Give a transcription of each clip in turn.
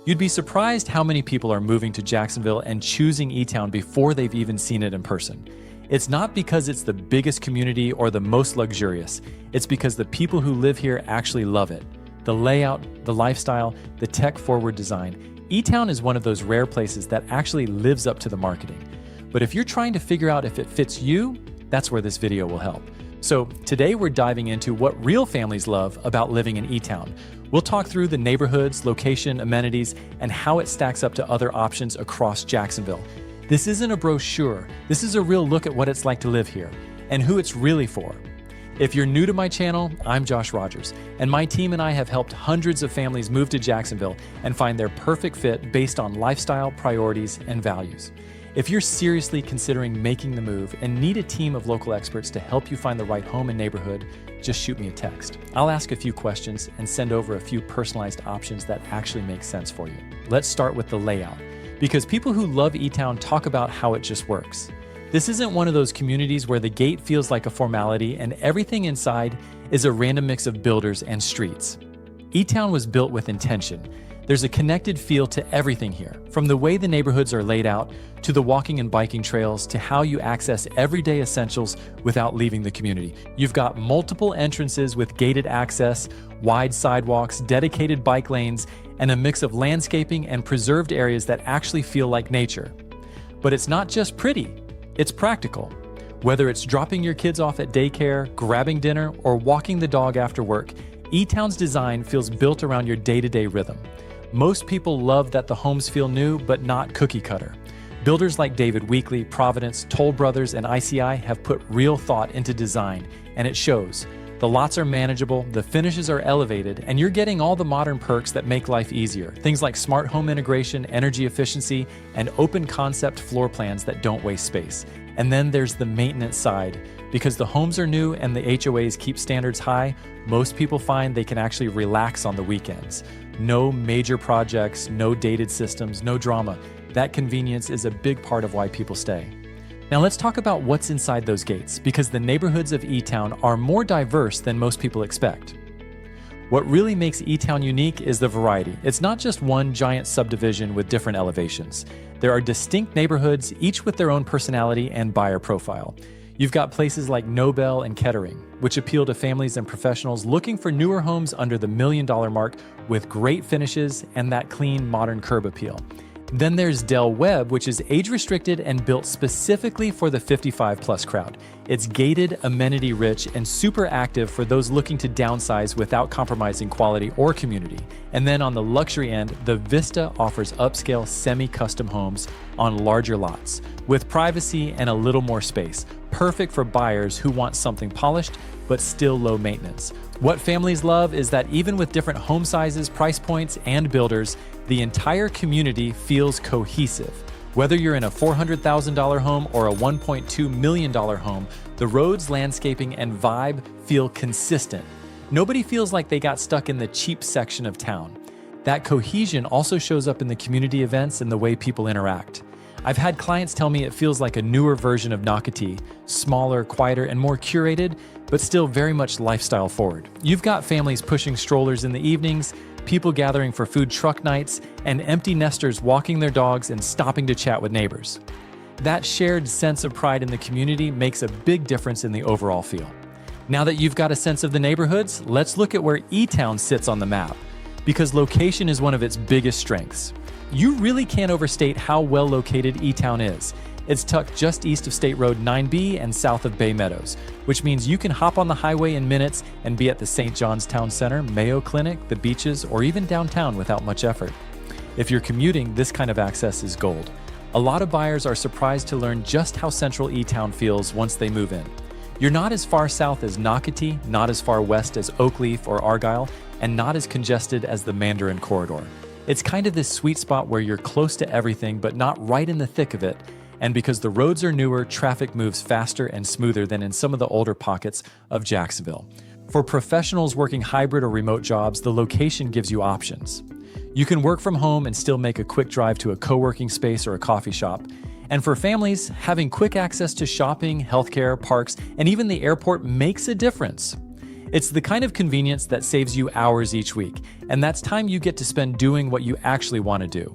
You'd be surprised how many people are moving to Jacksonville and choosing eTown before they've even seen it in person. It's not because it's the biggest community or the most luxurious. It's because the people who live here actually love it. The layout, the lifestyle, the tech-forward design. eTown is one of those rare places that actually lives up to the marketing. But if you're trying to figure out if it fits you, that's where this video will help. So today we're diving into what real families love about living in eTown. We'll talk through the neighborhoods, location, amenities, and how it stacks up to other options across Jacksonville. This isn't a brochure. This is a real look at what it's like to live here and who it's really for. If you're new to my channel, I'm Josh Rogers, and my team and I have helped hundreds of families move to Jacksonville and find their perfect fit based on lifestyle, priorities, and values. If you're seriously considering making the move and need a team of local experts to help you find the right home and neighborhood, just shoot me a text. I'll ask a few questions and send over a few personalized options that actually make sense for you. Let's start with the layout, because people who love eTown talk about how it just works. This isn't one of those communities where the gate feels like a formality and everything inside is a random mix of builders and streets. eTown was built with intention. There's a connected feel to everything here, from the way the neighborhoods are laid out, to the walking and biking trails, to how you access everyday essentials without leaving the community. You've got multiple entrances with gated access, wide sidewalks, dedicated bike lanes, and a mix of landscaping and preserved areas that actually feel like nature. But it's not just pretty, it's practical. Whether it's dropping your kids off at daycare, grabbing dinner, or walking the dog after work, eTown's design feels built around your day-to-day rhythm. Most people love that the homes feel new, but not cookie cutter. Builders like David Weekley, Providence, Toll Brothers, and ICI have put real thought into design, and it shows. The lots are manageable, the finishes are elevated, and you're getting all the modern perks that make life easier. Things like smart home integration, energy efficiency, and open concept floor plans that don't waste space. And then there's the maintenance side. Because the homes are new and the HOAs keep standards high, most people find they can actually relax on the weekends. No major projects, no dated systems, no drama. That convenience is a big part of why people stay. Now let's talk about what's inside those gates, because the neighborhoods of eTown are more diverse than most people expect. What really makes eTown unique is the variety. It's not just one giant subdivision with different elevations. There are distinct neighborhoods, each with their own personality and buyer profile. You've got places like Nobel and Kettering, which appeal to families and professionals looking for newer homes under the $1 million mark with great finishes and that clean, modern curb appeal. Then there's Del Webb, which is age-restricted and built specifically for the 55-plus crowd. It's gated, amenity-rich, and super active for those looking to downsize without compromising quality or community. And then on the luxury end, the Vista offers upscale semi-custom homes on larger lots, with privacy and a little more space, perfect for buyers who want something polished but still low maintenance. What families love is that even with different home sizes, price points, and builders, the entire community feels cohesive. Whether you're in a $400,000 home or a $1.2 million home, the roads, landscaping, and vibe feel consistent. Nobody feels like they got stuck in the cheap section of town. That cohesion also shows up in the community events and the way people interact. I've had clients tell me it feels like a newer version of Nocatee, smaller, quieter, and more curated, but still very much lifestyle forward. You've got families pushing strollers in the evenings, people gathering for food truck nights, and empty nesters walking their dogs and stopping to chat with neighbors. That shared sense of pride in the community makes a big difference in the overall feel. Now that you've got a sense of the neighborhoods, let's look at where eTown sits on the map, because location is one of its biggest strengths. You really can't overstate how well located eTown is. It's tucked just east of State Road 9B and south of Bay Meadows, which means you can hop on the highway in minutes and be at the St. John's Town Center, Mayo Clinic, the beaches, or even downtown without much effort. If you're commuting, this kind of access is gold. A lot of buyers are surprised to learn just how central eTown feels once they move in. You're not as far south as Nocatee, not as far west as Oakleaf or Argyle, and not as congested as the Mandarin Corridor. It's kind of this sweet spot where you're close to everything but not right in the thick of it, and because the roads are newer, traffic moves faster and smoother than in some of the older pockets of Jacksonville. For professionals working hybrid or remote jobs, the location gives you options. You can work from home and still make a quick drive to a co-working space or a coffee shop. And for families, having quick access to shopping, healthcare, parks, and even the airport makes a difference. It's the kind of convenience that saves you hours each week, and that's time you get to spend doing what you actually want to do.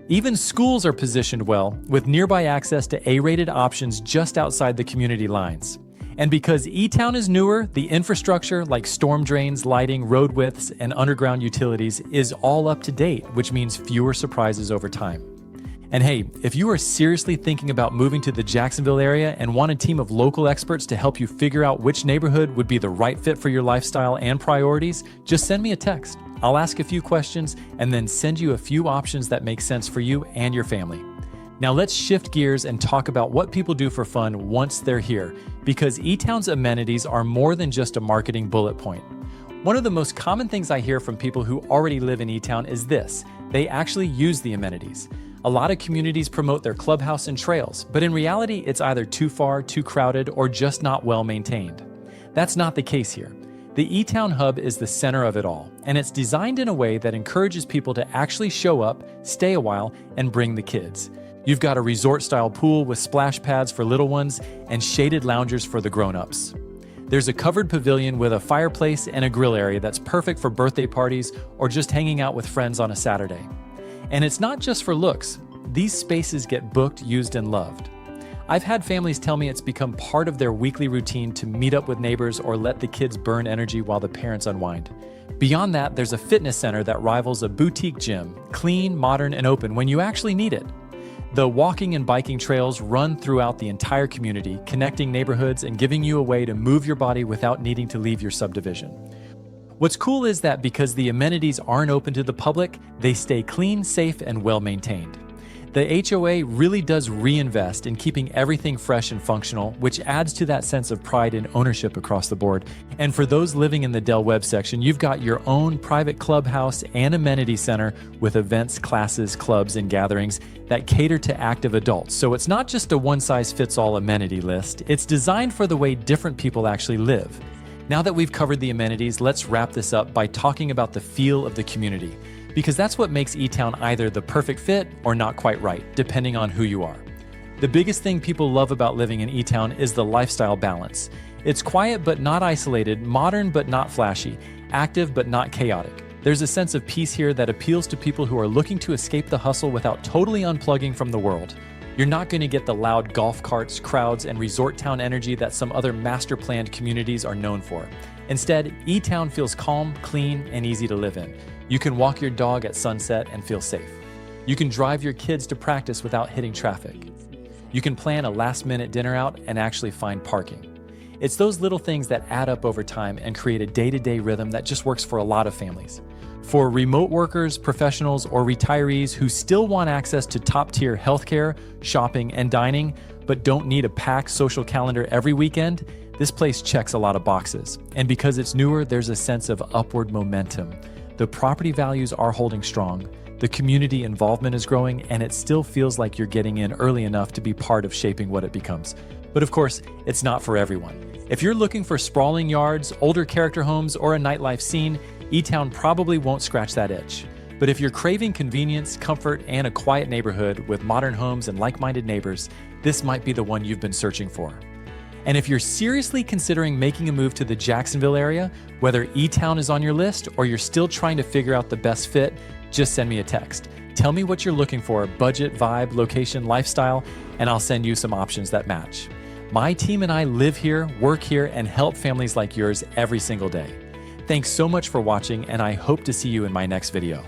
Even schools are positioned well, with nearby access to A-rated options just outside the community lines. And because eTown is newer, the infrastructure like storm drains, lighting, road widths, and underground utilities is all up to date, which means fewer surprises over time. And hey, if you are seriously thinking about moving to the Jacksonville area and want a team of local experts to help you figure out which neighborhood would be the right fit for your lifestyle and priorities, just send me a text. I'll ask a few questions and then send you a few options that make sense for you and your family. Now let's shift gears and talk about what people do for fun once they're here, because eTown's amenities are more than just a marketing bullet point. One of the most common things I hear from people who already live in eTown is this: they actually use the amenities. A lot of communities promote their clubhouse and trails, but in reality, it's either too far, too crowded, or just not well maintained. That's not the case here. The eTown Hub is the center of it all, and it's designed in a way that encourages people to actually show up, stay a while, and bring the kids. You've got a resort-style pool with splash pads for little ones and shaded loungers for the grown-ups. There's a covered pavilion with a fireplace and a grill area that's perfect for birthday parties or just hanging out with friends on a Saturday. And it's not just for looks. These spaces get booked, used, and loved. I've had families tell me it's become part of their weekly routine to meet up with neighbors or let the kids burn energy while the parents unwind. Beyond that, there's a fitness center that rivals a boutique gym, clean, modern, and open when you actually need it. The walking and biking trails run throughout the entire community, connecting neighborhoods and giving you a way to move your body without needing to leave your subdivision. What's cool is that because the amenities aren't open to the public, they stay clean, safe, and well maintained. The HOA really does reinvest in keeping everything fresh and functional, which adds to that sense of pride and ownership across the board. And for those living in the Del Webb section, you've got your own private clubhouse and amenity center with events, classes, clubs, and gatherings that cater to active adults. So it's not just a one-size-fits-all amenity list. It's designed for the way different people actually live. Now that we've covered the amenities, let's wrap this up by talking about the feel of the community, because that's what makes eTown either the perfect fit or not quite right, depending on who you are. The biggest thing people love about living in eTown is the lifestyle balance. It's quiet but not isolated, modern but not flashy, active but not chaotic. There's a sense of peace here that appeals to people who are looking to escape the hustle without totally unplugging from the world. You're not going to get the loud golf carts, crowds, and resort town energy that some other master-planned communities are known for. Instead, eTown feels calm, clean, and easy to live in. You can walk your dog at sunset and feel safe. You can drive your kids to practice without hitting traffic. You can plan a last-minute dinner out and actually find parking. It's those little things that add up over time and create a day-to-day rhythm that just works for a lot of families. For remote workers, professionals, or retirees who still want access to top-tier healthcare, shopping, and dining, but don't need a packed social calendar every weekend, this place checks a lot of boxes. And because it's newer, there's a sense of upward momentum. The property values are holding strong, the community involvement is growing, and it still feels like you're getting in early enough to be part of shaping what it becomes. But of course, it's not for everyone. If you're looking for sprawling yards, older character homes, or a nightlife scene, eTown probably won't scratch that itch. But if you're craving convenience, comfort, and a quiet neighborhood with modern homes and like-minded neighbors, this might be the one you've been searching for. And if you're seriously considering making a move to the Jacksonville area, whether eTown is on your list or you're still trying to figure out the best fit, just send me a text. Tell me what you're looking for: budget, vibe, location, lifestyle, and I'll send you some options that match. My team and I live here, work here, and help families like yours every single day. Thanks so much for watching, and I hope to see you in my next video.